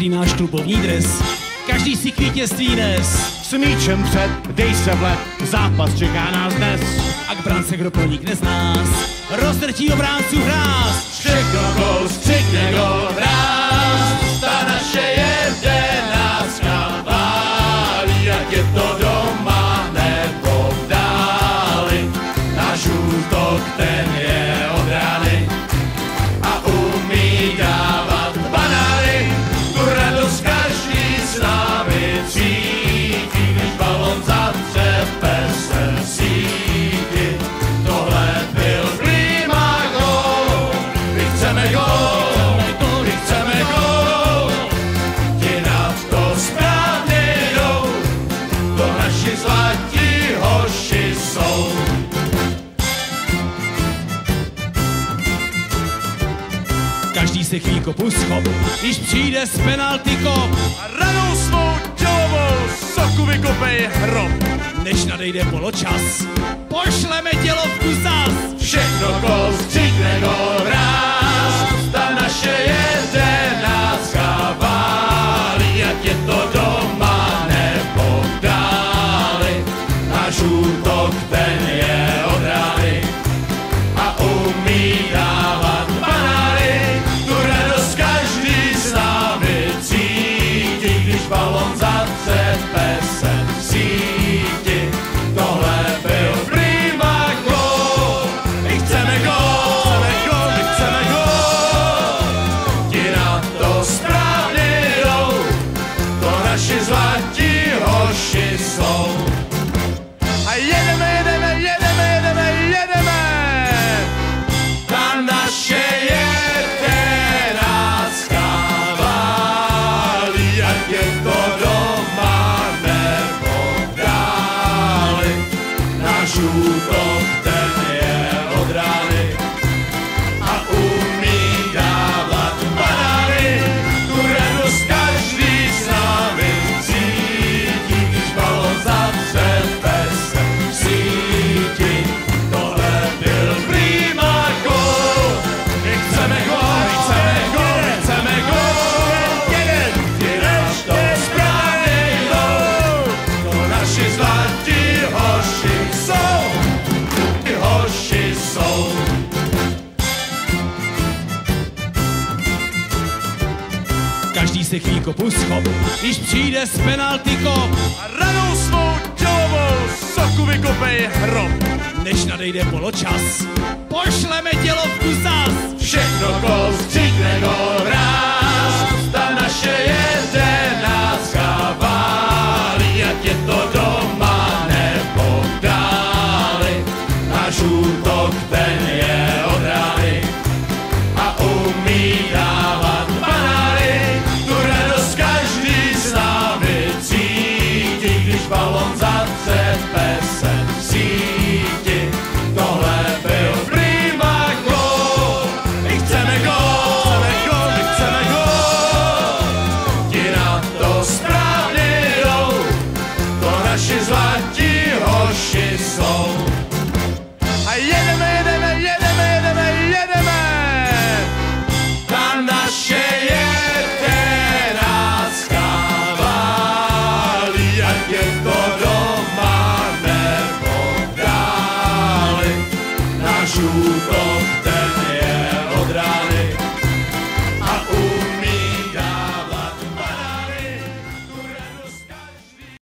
každý náš klubovní dres, každý si k vítězství nes. S míčem před, dej se vlet, zápas čeká nás dnes. A k brance kdo pronikne z nás, rozdrtí obráncu hráz. Všechno gol, střikne gol, hráz, ta naše jedenáctka válí, jak je to doma nebo v dáli. Náš útok ten je od rány a umí dávat banány. Tu radost každý s námi cítí, když balon zatřepe se v síti. Tohle byl prima gól, my chceme gól, my chceme gól. Ti na to správně jdou, to naši zlatí hoši jsou. Každý se chví kopu schop, když přijde z penalty kop. A ranou svou tělovou soku vykopej hrob. Než nadejde poločas, pošleme dělovku zas. Všechno gól, střikne gól, ráz, ta naše jedenáctka válí, ať je to doma nebo v dáli. Náš útok ten je od rány a umí dávat banány. Tu radost každý s námi cítí, když balon zatřepe se v síti. Tohle byl prima gól, my chceme gól, my chceme gól. Ti na to správně jdou, to naši zlatí hoši jsou. A jedeme, jedeme, jedeme, jedeme, jedeme. Ta naše jedenáctka válí, ať je to doma nebo v dáli. Náš útok ten je od rány a umí dávat banány. Tu radost každý s námi cítí, když balon zatřepe se v síti. Tohle byl prima gól, my chceme gól, my chceme gól, my chceme gól. Ti na to správně jdou, to naši zlatí hoši jsou, ty hoši jsou. Každý se chví kopu schop, když přijde z penalty kop. A ranou svou tělovou soku vykopej hrob. Než nadejde poločas, pošleme dělovku zas. Všechno gól, střikne gól, ráz, ta naše jedenáctka válí, ať je to doma nebo v dáli. Náš útok ten je od rány a umí dávat banány. Tu radost každý s námi cítí, když balon zatřepe se v síti. Tohle byl prima gól, my chceme gól, my chceme gól. Ti na to správně jdou, to naši zlatí hoši jsou. A jedeme, jedeme, jedeme, jedeme, jedeme. Ta naše jedenáctka válí, ať je to doma nebo v dáli. Náš útok